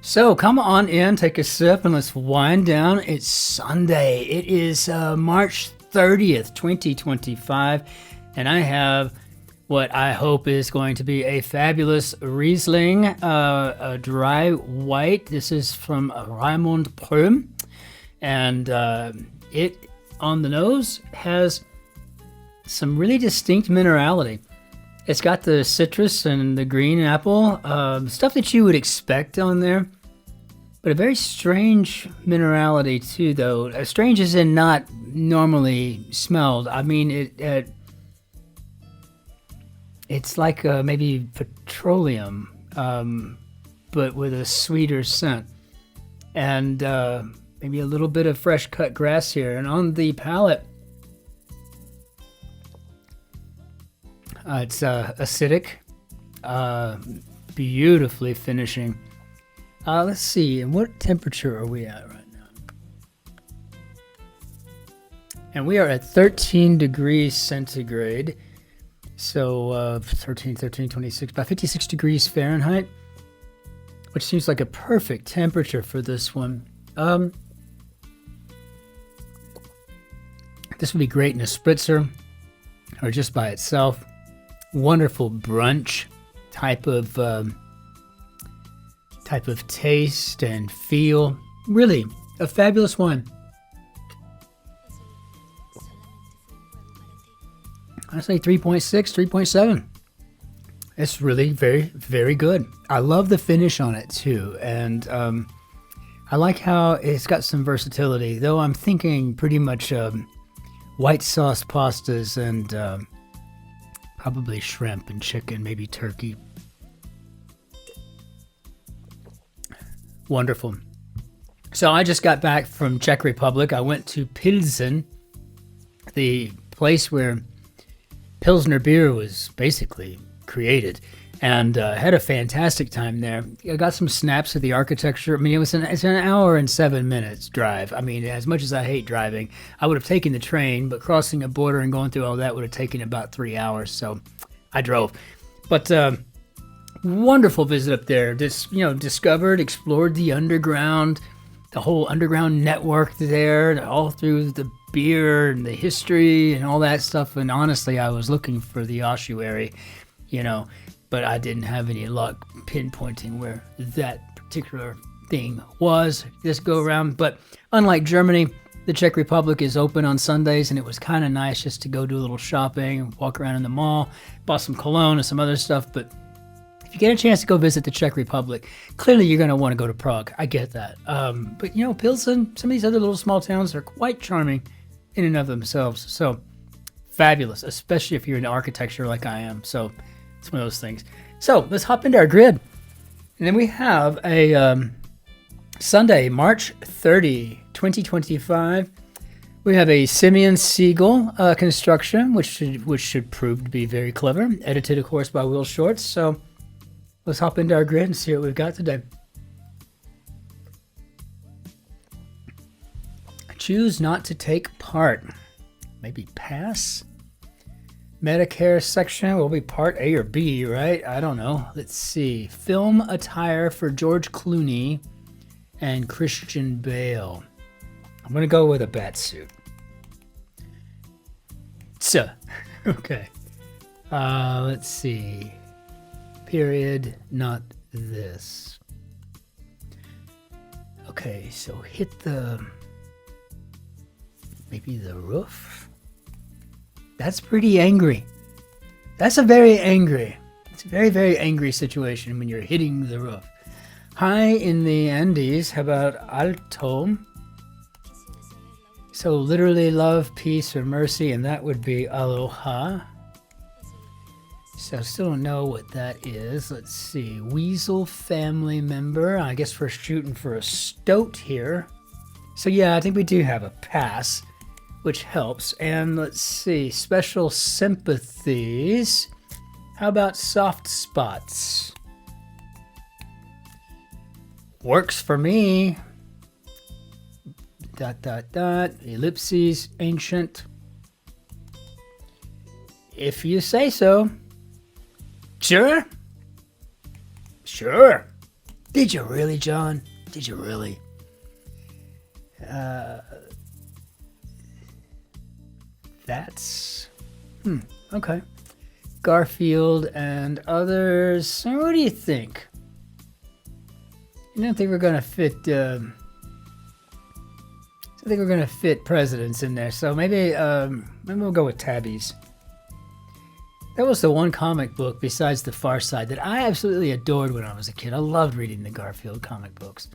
So come on in, take a sip, and let's wind down. It's Sunday. It is March 30th, 2025, and I have what I hope is going to be a fabulous Riesling, a dry white. This is from Raimund Prüm, and it, on the nose, has some really distinct minerality. It's got the citrus and the green apple, stuff that you would expect on there, but a very strange minerality too, though. Strange as in not normally smelled. I mean, it's like maybe petroleum, but with a sweeter scent, and maybe a little bit of fresh cut grass here. And on the palate, it's acidic, beautifully finishing. Let's see, and what temperature are we at right now? And we are at 13 degrees centigrade. So 13, 26, about 56 degrees Fahrenheit, which seems like a perfect temperature for this one. This would be great in a spritzer or just by itself. Wonderful brunch type of taste and feel. Really a fabulous wine. I say 3.6, 3.7. It's really very, very good. I love the finish on it too, and I like how it's got some versatility. Though I'm thinking pretty much white sauce pastas and probably shrimp and chicken, maybe turkey. Wonderful. So I just got back from Czech Republic. I went to Pilsen, the place where Pilsner beer was basically created, and had a fantastic time there. I got some snaps of the architecture. I mean, it's an hour and 7 minutes drive. I mean, as much as I hate driving, I would have taken the train, but crossing a border and going through all that would have taken about 3 hours. So I drove. But wonderful visit up there. Just, discovered, explored the underground, the whole underground network there, all through the beer and the history and all that stuff. And honestly, I was looking for the ossuary, but I didn't have any luck pinpointing where that particular thing was this go around. But unlike Germany, the Czech Republic is open on Sundays, and it was kind of nice just to go do a little shopping and walk around in the mall, bought some cologne and some other stuff. But if you get a chance to go visit the Czech Republic, clearly you're going to want to go to Prague. I get that. But Pilsen, some of these other little small towns are quite charming in and of themselves. So fabulous, especially if you're into architecture like I am. So it's one of those things. So let's hop into our grid. And then we have a Sunday, March 30, 2025. We have a Simeon Seigel construction, which should prove to be very clever. Edited, of course, by Will Shorts. So let's hop into our grid and see what we've got today. Choose not to take part. Maybe pass? Medicare section will be part A or B, right? I don't know. Let's see. Film attire for George Clooney and Christian Bale. I'm going to go with a bat suit. So, okay. Let's see. Period, not this. Okay, so hit maybe the roof? That's pretty angry. It's a very, very angry situation when you're hitting the roof. High in the Andes, how about alto? So literally love, peace, or mercy, and that would be aloha. So I still don't know what that is. Let's see. Weasel family member. I guess we're shooting for a stoat here. So yeah, I think we do have a pass, which helps. And let's see. Special sympathies. How about soft spots? Works for me. ... Ellipses, ancient. If you say so. Sure. Sure. Did you really, John? Did you really? That's... okay. Garfield and others. So what do you think? I don't think we're going to fit... I think we're going to fit presidents in there. So maybe we'll go with tabbies. That was the one comic book besides The Far Side that I absolutely adored when I was a kid. I loved reading the Garfield comic books.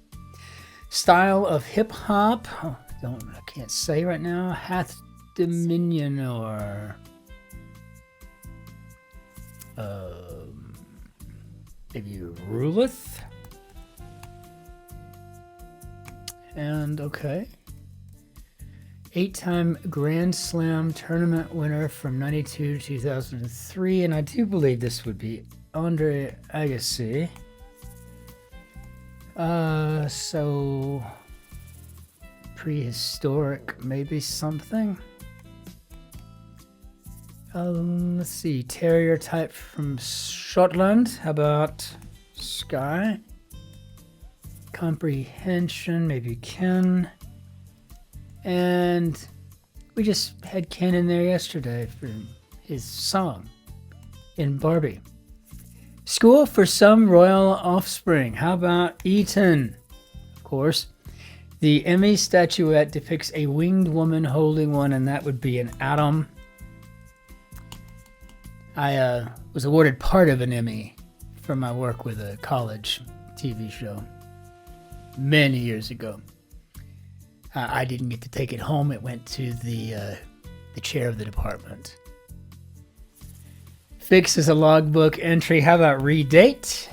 Style of hip hop. Oh, I can't say right now. Hath Dominion or maybe ruleth. And okay. 8-time Grand Slam tournament winner from 92 to 2003, and I do believe this would be Andre Agassi. So prehistoric, maybe something. Let's see, terrier type from Scotland. How about Sky? Comprehension, maybe Ken. And we just had Ken in there yesterday for his song in Barbie. School for some royal offspring. How about Eton? Of course. The Emmy statuette depicts a winged woman holding one, and that would be an atom. I was awarded part of an Emmy for my work with a college TV show many years ago. I didn't get to take it home. It went to the chair of the department. Fix is a logbook entry. How about redate?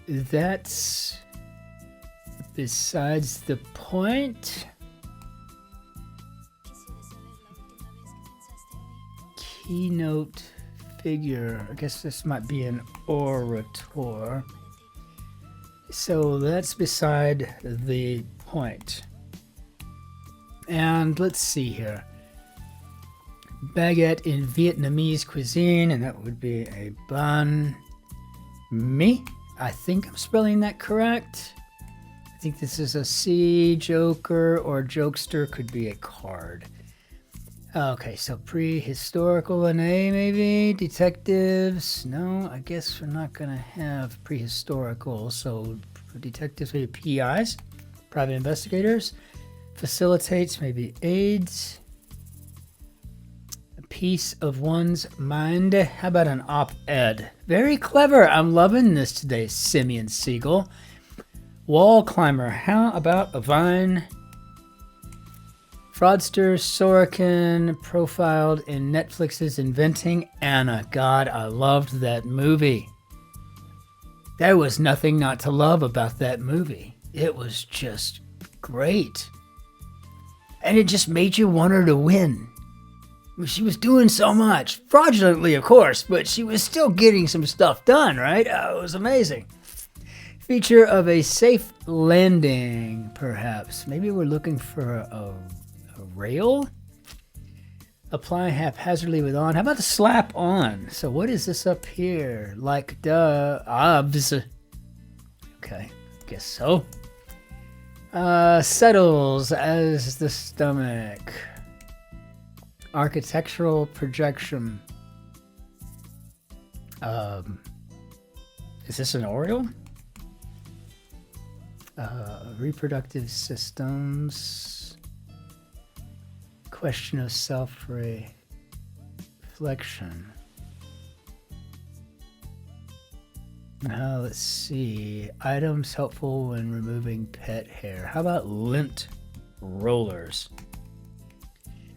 That's besides the point. Keynote figure. I guess this might be an orator. So that's beside the point. And let's see here. Baguette in Vietnamese cuisine, and that would be a banh mi. I think I'm spelling that correct. I think this is a C, joker, or jokester, could be a card. Okay, so prehistorical, an A maybe? Detectives? No, I guess we're not going to have prehistorical. So detectives, maybe PIs, private investigators. Facilitates, maybe aids. A piece of one's mind. How about an op-ed? Very clever. I'm loving this today, Simeon Seigel. Wall climber. How about a vine? Fraudster Sorokin profiled in Netflix's Inventing Anna. God, I loved that movie. There was nothing not to love about that movie. It was just great. And it just made you want her to win. She was doing so much. Fraudulently, of course, but she was still getting some stuff done, right? Oh, it was amazing. Feature of a safe landing, perhaps. Maybe we're looking for a rail. Apply haphazardly with on. How about the slap on? So what is this up here? Like obs. Okay, guess so. Settles as the stomach. Architectural projection. Is this an Oriole? Reproductive systems. Question of self-reflection. Now let's see. Items helpful when removing pet hair. How about lint rollers?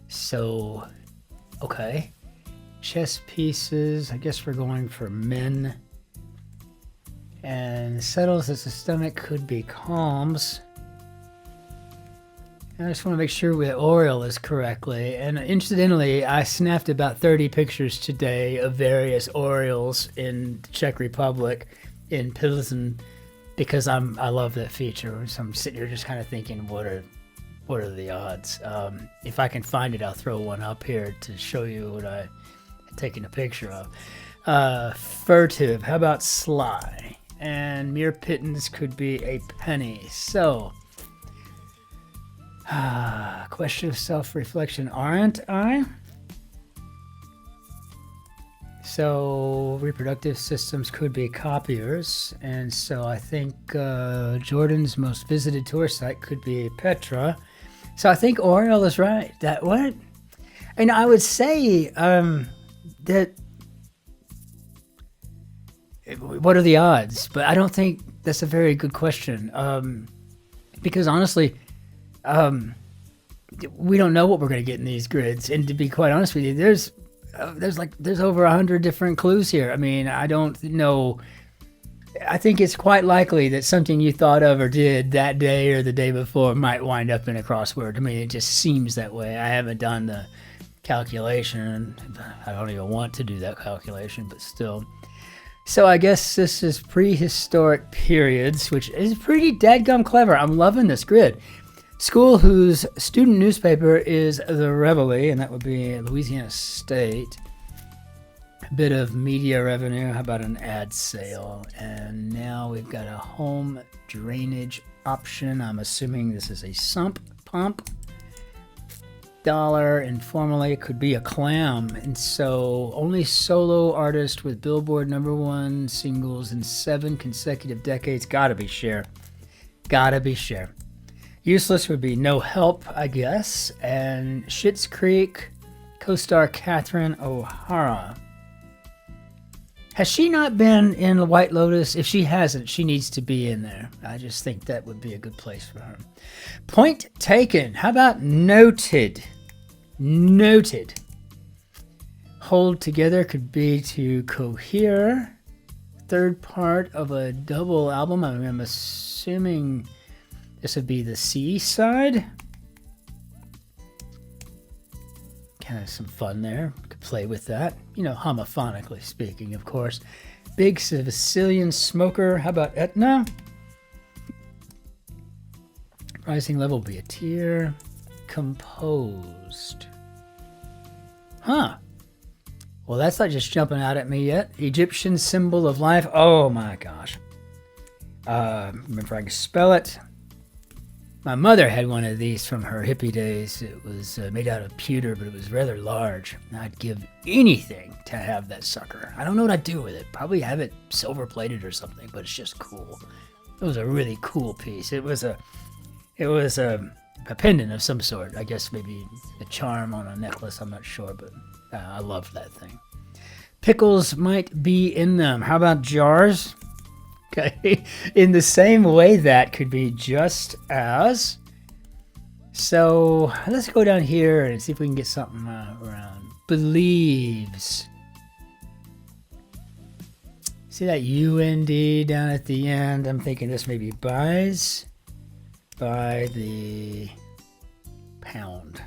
So, okay. Chess pieces. I guess we're going for men. And settles as the stomach could be calms. I just want to make sure the Oriole is correctly. And incidentally, I snapped about 30 pictures today of various Orioles in the Czech Republic, in Pilsen, because I love that feature. So I'm sitting here just kind of thinking, what are the odds? If I can find it, I'll throw one up here to show you what I had taken a picture of. Furtive. How about sly? And mere pittance could be a penny. So, question of self-reflection, aren't I? So reproductive systems could be copiers, and so I think Jordan's most visited tour site could be Petra. So I think Oriel is right. That what? And I would say that what are the odds? But I don't think that's a very good question because honestly, we don't know what we're going to get in these grids. And to be quite honest with you, there's over 100 different clues here. I mean, I don't know. I think it's quite likely that something you thought of or did that day or the day before might wind up in a crossword. I mean, it just seems that way. I haven't done the calculation. I don't even want to do that calculation, but still. So I guess this is prehistoric periods, which is pretty dadgum clever. I'm loving this grid. School whose student newspaper is the Reveille, and that would be Louisiana State. A bit of media revenue. How about an ad sale? And now we've got a home drainage option. I'm assuming this is a sump pump. Dollar, informally, it could be a clam. And so only solo artist with Billboard #1 singles in 7 consecutive decades. Gotta be Cher. Gotta be Cher. Useless would be No Help, I guess. And Schitt's Creek co-star Catherine O'Hara. Has she not been in The White Lotus? If she hasn't, she needs to be in there. I just think that would be a good place for her. Point taken. How about noted? Noted. Hold together could be to cohere. Third part of a double album. I'm assuming this would be the C side. Kind of some fun there. Could play with that. You know, homophonically speaking, of course. Big Sicilian smoker. How about Etna? Rising level will be a tier. Composed. Huh. Well, that's not just jumping out at me yet. Egyptian symbol of life. Oh my gosh. Remember if I can spell it. My mother had one of these from her hippie days. It was made out of pewter, but it was rather large. I'd give anything to have that sucker. I don't know what I'd do with it. Probably have it silver plated or something, but it's just cool. It was a really cool piece. It was a pendant of some sort. I guess maybe a charm on a necklace. I'm not sure, but I loved that thing. Pickles might be in them. How about jars? Okay, in the same way that could be just as. So let's go down here and see if we can get something around. Believes. See that UND down at the end? I'm thinking this maybe buys by the pound.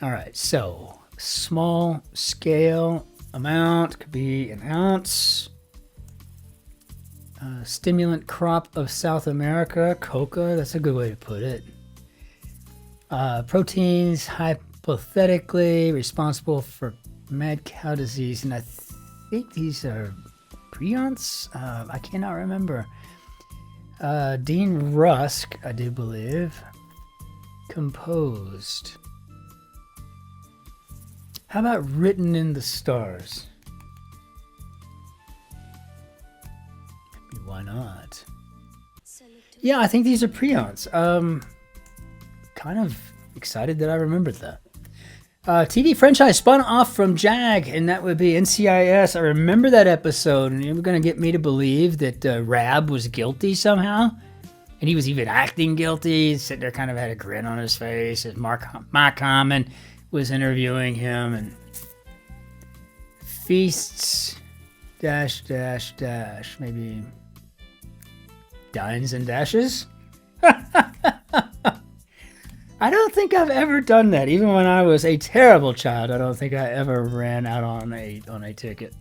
All right, so small scale amount could be an ounce. Stimulant crop of South America, coca, that's a good way to put it. Proteins hypothetically responsible for mad cow disease, and I think these are prions? I cannot remember. Dean Rusk, I do believe. Composed. How about written in the stars? Why not? Yeah, I think these are prions. Kind of excited that I remembered that. TV franchise spun off from JAG, and that would be NCIS. I remember that episode, and you were going to get me to believe that Rab was guilty somehow. And he was even acting guilty. He's sitting there kind of had a grin on his face as Mark Hammond was interviewing him. And feasts, -- maybe dines and dashes? I don't think I've ever done that. Even when I was a terrible child, I don't think I ever ran out on a ticket.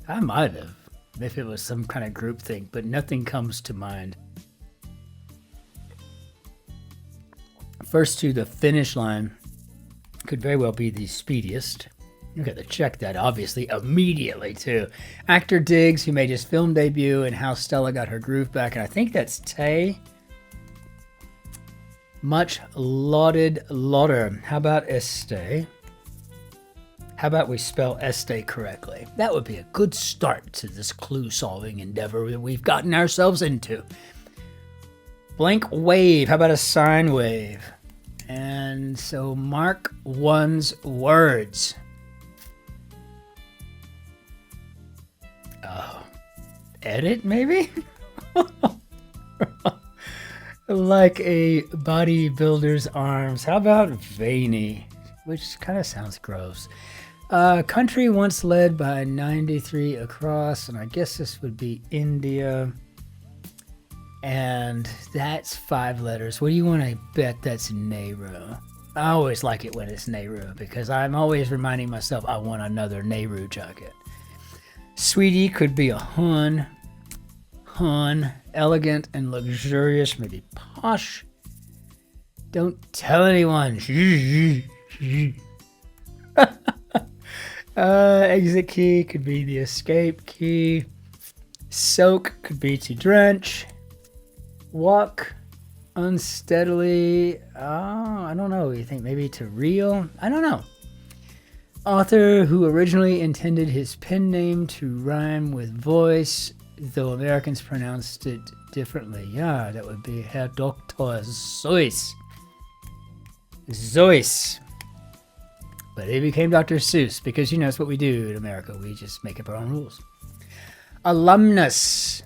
I might have, if it was some kind of group thing, but nothing comes to mind. First to the finish line could very well be the speediest. You got to check that, obviously, immediately, too. Actor Diggs, who made his film debut, and how Stella got her groove back. And I think that's Tay. Much lauded lauder. How about Este? How about we spell Este correctly? That would be a good start to this clue-solving endeavor that we've gotten ourselves into. Blank wave. How about a sine wave? And so mark one's words. Edit, maybe? Like a bodybuilder's arms. How about veiny? Which kind of sounds gross. Country once led by 93 across, and I guess this would be India. And that's 5 letters. What do you want to bet that's Nehru? I always like it when it's Nehru because I'm always reminding myself I want another Nehru jacket. Sweetie could be a Hun. Hun, elegant and luxurious, maybe posh. Don't tell anyone. Exit key could be the escape key. Soak could be to drench. Walk unsteadily. I don't know. You think maybe to reel? I don't know. Author who originally intended his pen name to rhyme with voice, though Americans pronounced it differently. Yeah, that would be Herr Dr. Seuss. Seuss. But he became Dr. Seuss because, you know, that's what we do in America. We just make up our own rules. Alumnus.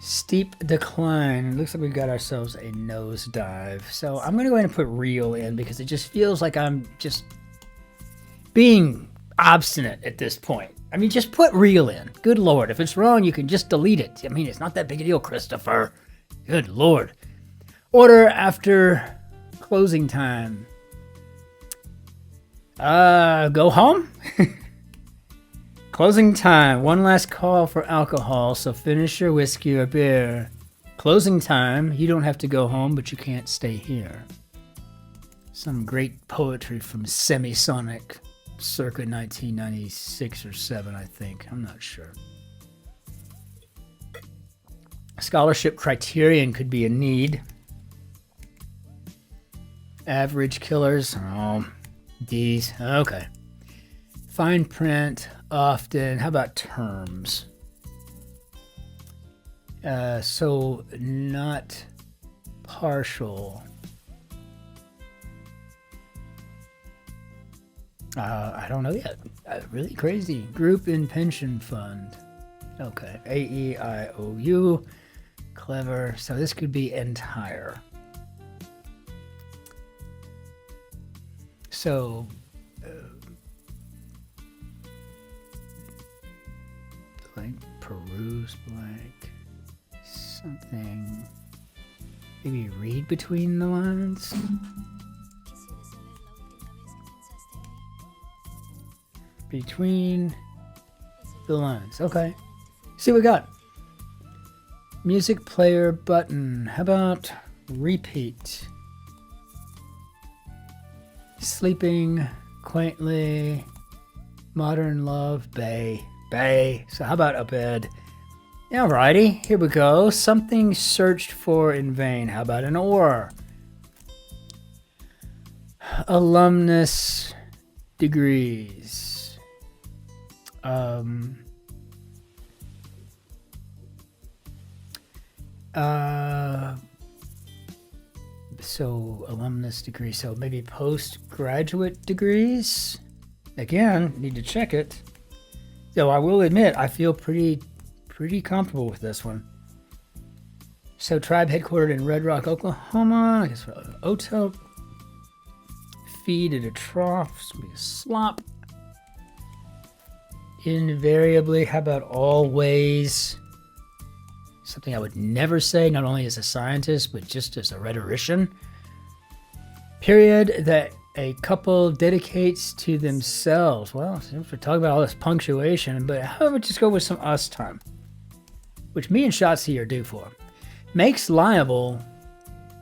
Steep decline. It looks like we've got ourselves a nosedive. So I'm going to go ahead and put real in because it just feels like I'm just being obstinate at this point. I mean, just put real in. Good Lord. If it's wrong, you can just delete it. I mean, it's not that big a deal, Christopher. Good Lord. Order after closing time. Go home? Closing time. One last call for alcohol, so finish your whiskey or beer. Closing time. You don't have to go home, but you can't stay here. Some great poetry from Semisonic. Circa 1996 or 7, I think. I'm not sure. Scholarship criterion could be a need. Average killers. Oh, D's. Okay. Fine print. Often. How about terms? So not partial. I don't know yet. Really crazy. Group in pension fund. Okay. A-E-I-O-U. Clever. So this could be entire. So blank, peruse blank, something. Maybe read between the lines. Between the lines. Okay. See what we got. Music player button. How about repeat? Sleeping quaintly. Modern love. Bay. Bay. So how about a bed? Alrighty. Here we go. Something searched for in vain. How about an or? Alumnus degrees. So alumnus degree, so maybe postgraduate degrees. Again, need to check it. Though I will admit, I feel pretty comfortable with this one. So tribe headquartered in Red Rock, Oklahoma. I guess Oto. Feed at a trough. Be a slop. Invariably. How about always? Something I would never say, not only as a scientist, but just as a rhetorician. Period that a couple dedicates to themselves. Well, since we're talking about all this punctuation, but how about just go with some us time? Which me and Shotzi are due for. Makes liable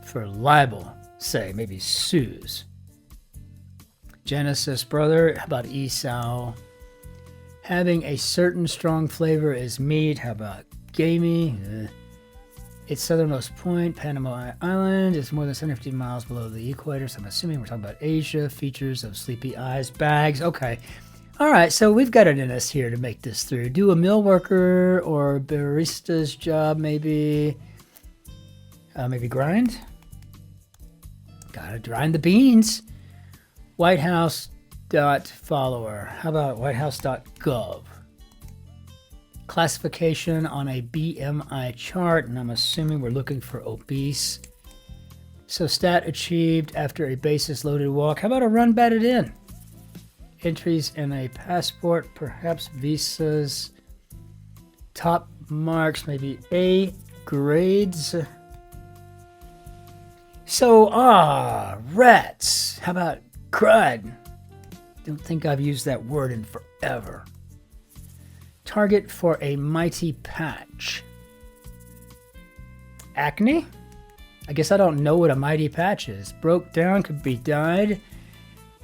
for libel, say, maybe sues. Genesis brother. How about Esau? Having a certain strong flavor is meat. How about gamey? Its southernmost point, Panama Island, is more than 750 miles below the equator. So I'm assuming we're talking about Asia. Features of sleepy eyes, bags. Okay. All right. So we've got it in us here to make this through. Do a mill worker or barista's job, maybe. Maybe grind. Gotta grind the beans. White House .follower. How about whitehouse.gov? Classification on a BMI chart, and I'm assuming we're looking for obese. So stat achieved after a basis loaded walk. How about a run batted in? Entries in a passport, perhaps visas. Top marks, maybe A grades. So, rats. How about crud? Don't think I've used that word in forever. Target for a mighty patch. Acne? I guess I don't know what a mighty patch is. Broke down could be died.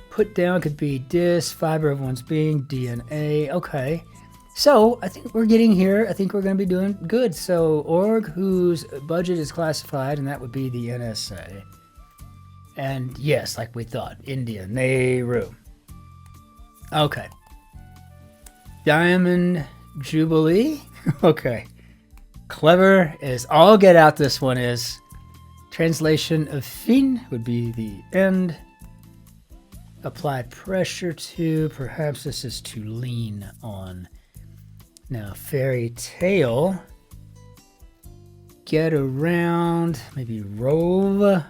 Put down could be dis. Fiber of one's being, DNA. Okay. So I think we're getting here. I think we're going to be doing good. So org whose budget is classified, and that would be the NSA. And yes, like we thought, India, Nehru. Okay. Diamond Jubilee. Okay. Clever as all get out, this one is. Translation of fin would be the end. Apply pressure to, perhaps this is to lean on. Now, fairy tale. Get around, maybe rove.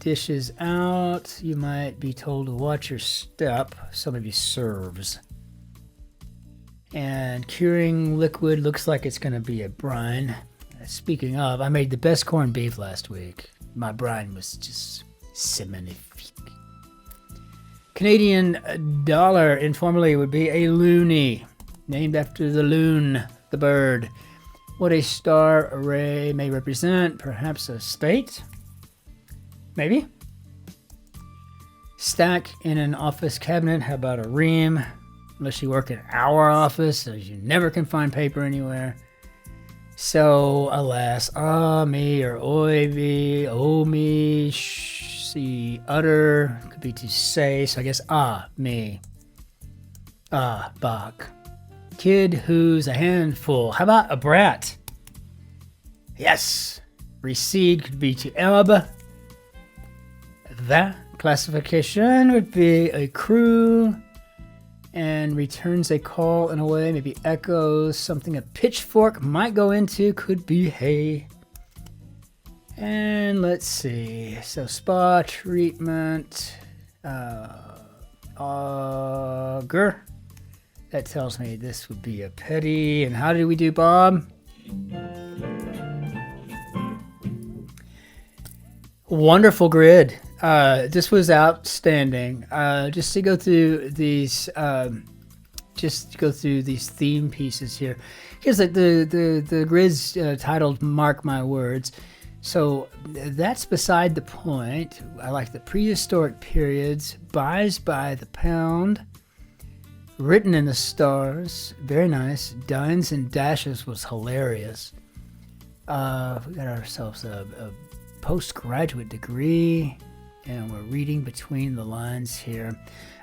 Dishes out. You might be told to watch your step, so maybe serves. And curing liquid looks like it's going to be a brine. Speaking of, I made the best corned beef last week. My brine was just magnifique. Canadian dollar informally would be a loonie, named after the loon, the bird. What a star array may represent, perhaps a state? Maybe. Stack in an office cabinet, how about a ream? Unless you work in our office, as you never can find paper anywhere. So, alas, me or oi me, oh me, see, utter, could be to say, so I guess me. Bach. Kid who's a handful. How about a brat? Yes. Recede could be to ebb. That classification would be a crew. And returns a call in a way, maybe echoes, something a pitchfork might go into, could be hay. And let's see, so spa treatment, auger, that tells me this would be a petty. And how did we do, Bob? Wonderful grid. This was outstanding. Just to go through these, theme pieces here. Here's the grid's titled "Mark My Words," so that's beside the point. I like the prehistoric periods, buys by the pound, written in the stars, very nice. Dines and dashes was hilarious. We got ourselves a postgraduate degree. And we're reading between the lines here.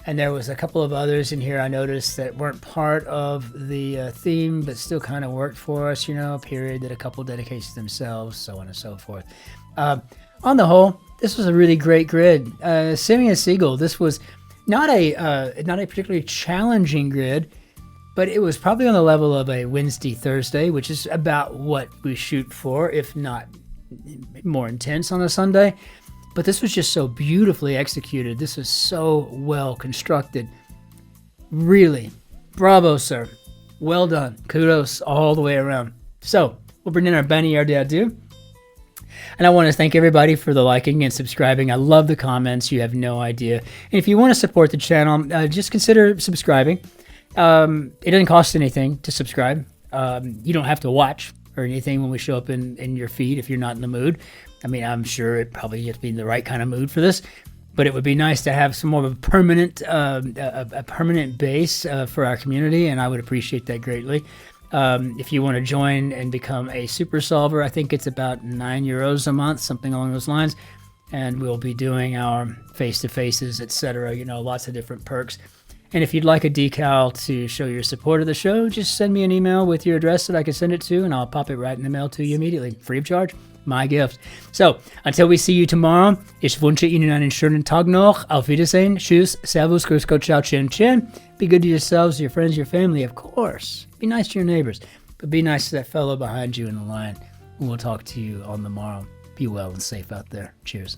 And there was a couple of others in here I noticed that weren't part of the theme, but still kind of worked for us, period, that a couple dedicated to themselves, so on and so forth. On the whole, this was a really great grid. Simeon Seigel, this was not a particularly challenging grid, but it was probably on the level of a Wednesday, Thursday, which is about what we shoot for, if not more intense on a Sunday. But this was just so beautifully executed. This was so well constructed. Really, bravo, sir. Well done. Kudos all the way around. So, we'll bring in our Benny Ardadu. And I want to thank everybody for the liking and subscribing. I love the comments. You have no idea. And if you want to support the channel, just consider subscribing. It doesn't cost anything to subscribe. You don't have to watch or anything when we show up in your feed if you're not in the mood. I mean, I'm sure it probably has to be in the right kind of mood for this. but it would be nice to have some more of a permanent base for our community, and I would appreciate that greatly. If you want to join and become a super solver, I think it's about €9 a month, something along those lines. And we'll be doing our face-to-faces, etc. Lots of different perks. And if you'd like a decal to show your support of the show, just send me an email with your address that I can send it to, and I'll pop it right in the mail to you immediately, free of charge. My gift. So, until we see you tomorrow, ich wünsche Ihnen einen schönen Tag noch. Auf Wiedersehen. Tschüss. Servus. Grüß Gott. Ciao. Cin-Cin. Be good to yourselves, your friends, your family, of course. Be nice to your neighbors. But be nice to that fellow behind you in the line. And we'll talk to you on the morrow. Be well and safe out there. Cheers.